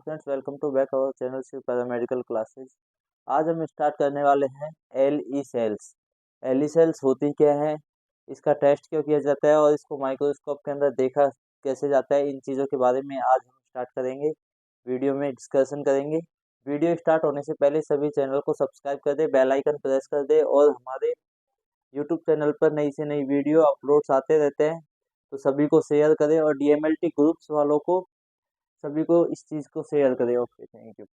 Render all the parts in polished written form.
Friends, welcome to back our channel Shiv paramedical classes. आज हम start करने वाले हैं L E cells. L E cells होती क्या है, इसका टेस्ट क्यों किया जाता है और इसको माइक्रोस्कोप के अंदर देखा कैसे जाता है, इन चीज़ों के बारे में आज हम स्टार्ट करेंगे। वीडियो में डिस्कशन करेंगे। वीडियो स्टार्ट होने से पहले सभी चैनल को सब्सक्राइब कर दे, बेल आइकन प्रेस कर दे और हमारे यूट्यूब चैनल पर नई से नई वीडियो अपलोड्स आते रहते हैं, तो सभी को शेयर करें और DMLT ग्रुप्स वालों को सभी को इस चीज को शेयर करें। Okay, thank you.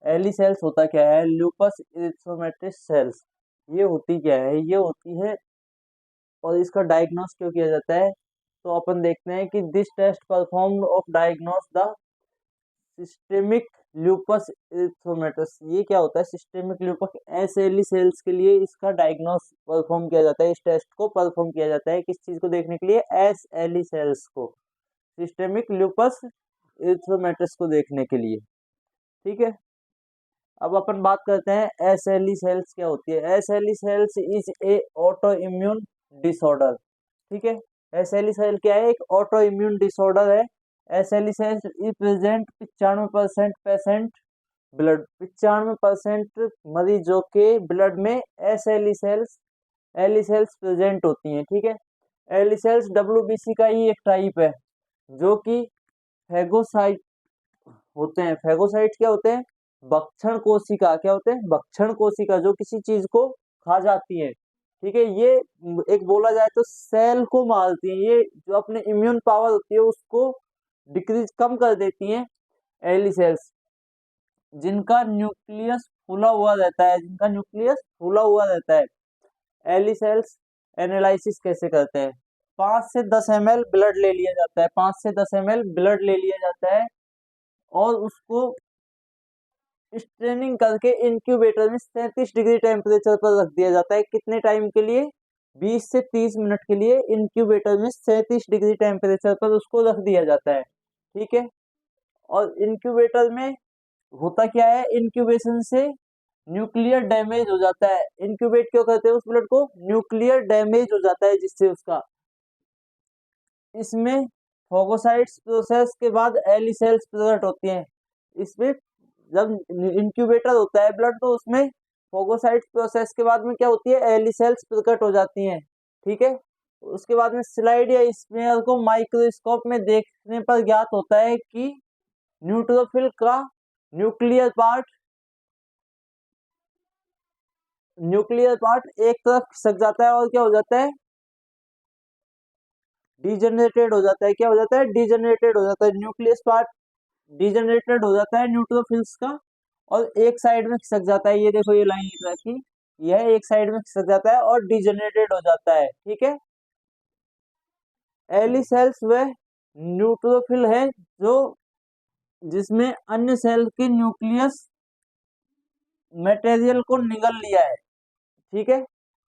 LE cells होता क्या है? Lupus erythematosus cells. ये होती क्या है? ये होती है और इसका डायग्नोस क्यों किया जाता है, तो अपन देखते हैं कि this test performed of diagnose the systemic lupus erythematosus. ये क्या होता है? Systemic lupus S LE cells के लिए इसका डायग्नोस परफॉर्म किया जाता है। इस टेस्ट को परफॉर्म किया जाता है किस चीज को देखने के लिए? एस एली सेल्स को, सिस्टेमिक ल्यूपस इरिथ्रोमेटस को देखने के लिए। ठीक है, अब अपन बात करते हैं एस एल ई सेल्स क्या होती है। S L E cells is a autoimmune disorder. ठीक है, एस एल ई सेल क्या है? एक ऑटो इम्यून डिसऑर्डर है। S L E cells is present 95% patient blood. 95% मरीजों के ब्लड में एल ई सेल्स प्रेजेंट होती हैं। ठीक है, एल ई सेल्स WBC का ही एक टाइप है, जो कि फैगोसाइट होते हैं। फैगोसाइट क्या होते हैं? भक्षण कोशिका। क्या होते हैं? भक्षण कोशिका, जो किसी चीज को खा जाती है। ठीक है, ये एक बोला जाए तो सेल को मारती है। ये जो अपने इम्यून पावर होती है उसको डिक्रीज कम कर देती हैं एली सेल्स, जिनका न्यूक्लियस फूला हुआ रहता है। एली सेल्स एनालिसिस कैसे करते हैं? 5 से 10 ml ब्लड ले लिया जाता है। 5 से 10 ml ब्लड ले लिया जाता है और उसको स्ट्रेनिंग करके इंक्यूबेटर में 37 डिग्री टेम्परेचर पर रख दिया जाता है। कितने टाइम के लिए? 20 से 30 मिनट के लिए इंक्यूबेटर में 37 डिग्री टेम्परेचर पर उसको रख दिया जाता है। ठीक है, और इंक्यूबेटर में होता क्या है? इंक्यूबेशन से न्यूक्लियर डैमेज हो जाता है। इंक्यूबेट क्यों करते हैं उस ब्लड को? न्यूक्लियर डैमेज हो जाता है जिससे उसका। इसमें फोगोसाइट्स प्रोसेस के बाद एली सेल्स प्रकट होती हैं। इसमें जब इंक्यूबेटर होता है ब्लड, तो उसमें फोगोसाइट्स प्रोसेस के बाद में क्या होती है? एली सेल्स प्रकट हो जाती हैं। ठीक है, उसके बाद में स्लाइड या स्मेयर को माइक्रोस्कोप में देखने पर ज्ञात होता है कि न्यूट्रोफिल का न्यूक्लियर पार्ट एक तरफ खिसक जाता है और क्या हो जाता है? डिजेनरेटेड हो जाता है। क्या हो जाता है? डिजेनरेटेड हो जाता है। न्यूक्लियस पार्ट डिजेनरेटेड हो जाता है न्यूट्रोफिल्स का, और एक साइड में खिसक जाता है। ये देखो, ये लाइन लिख रखी, यह एक साइड में खिसक जाता है और डिजेनरेटेड हो जाता है। ठीक है, एली सेल्स वह न्यूट्रोफिल है जो जिसमें अन्य सेल के न्यूक्लियस मटेरियल को निगल लिया है। ठीक है,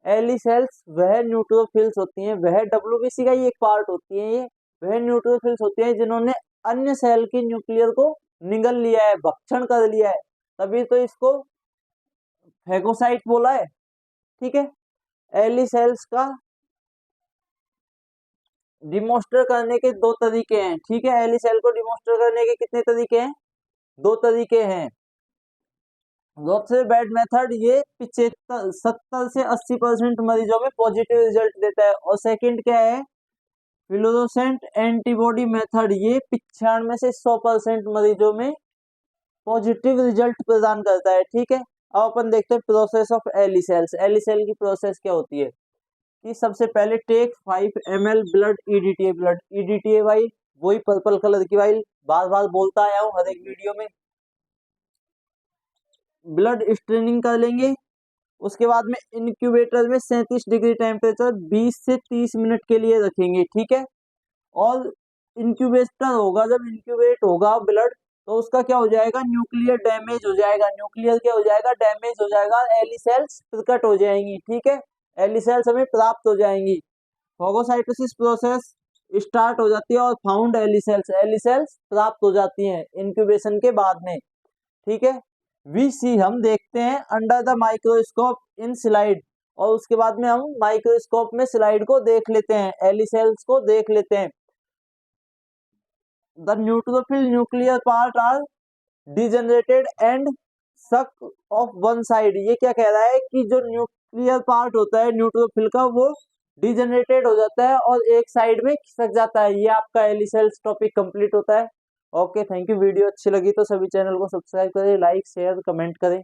एली सेल्स वह न्यूट्रोफिल्स होती हैं, वह WBC का ही एक पार्ट होती है। ये वह न्यूट्रोफिल्स होती हैं जिन्होंने अन्य सेल की न्यूक्लियर को निगल लिया है, भक्षण कर लिया है, तभी तो इसको फैगोसाइट बोला है। ठीक है, एली सेल्स का डिमोस्टर करने के दो तरीके हैं। ठीक है, एली सेल को डिमोस्टर करने के कितने तरीके हैं? दो तरीके हैं। सबसे बेड मेथड ये 70 से 80% मरीजों में पॉजिटिव रिजल्ट देता है, और सेकंड क्या है? Fluorescent antibody method. ये 95 से 100% मरीजों में पॉजिटिव रिजल्ट प्रदान करता है। ठीक है, अब अपन देखते हैं process of LE cells. LE cell की प्रोसेस क्या होती है कि सबसे पहले take 5 ml blood, EDTA vial, वही पर्पल कलर की वाइल, बार बार बोलता आया हूँ हर एक वीडियो में। ब्लड स्ट्रेनिंग कर लेंगे, उसके बाद में इंक्यूबेटर में 37 डिग्री टेम्परेचर 20 से 30 मिनट के लिए रखेंगे। ठीक है, और इंक्यूबेटर होगा, जब इंक्यूबेट होगा ब्लड, तो उसका क्या हो जाएगा? न्यूक्लियर डैमेज हो जाएगा। न्यूक्लियर क्या हो जाएगा? डैमेज हो जाएगा। एली सेल्स प्रकट हो जाएंगी। ठीक है, एली सेल्स हमें प्राप्त हो जाएंगी। फोगोसाइटोसिस प्रोसेस स्टार्ट हो जाती है और फाउंड एली सेल्स प्राप्त हो जाती हैं इंक्यूबेशन के बाद में। ठीक है, वीसी हम देखते हैं under the microscope in slide, और उसके बाद में हम माइक्रोस्कोप में स्लाइड को देख लेते हैं, एली सेल्स को देख लेते हैं। The neutrophil nuclear part are degenerated and suck off one side. ये क्या कह रहा है कि जो न्यूक्लियर पार्ट होता है न्यूट्रोफिल का वो डिजेनरेटेड हो जाता है और एक साइड में खिसक जाता है। ये आपका एली सेल्स टॉपिक कंप्लीट होता है। Okay, thank you. वीडियो अच्छी लगी तो सभी चैनल को सब्सक्राइब करें, लाइक शेयर कमेंट करें।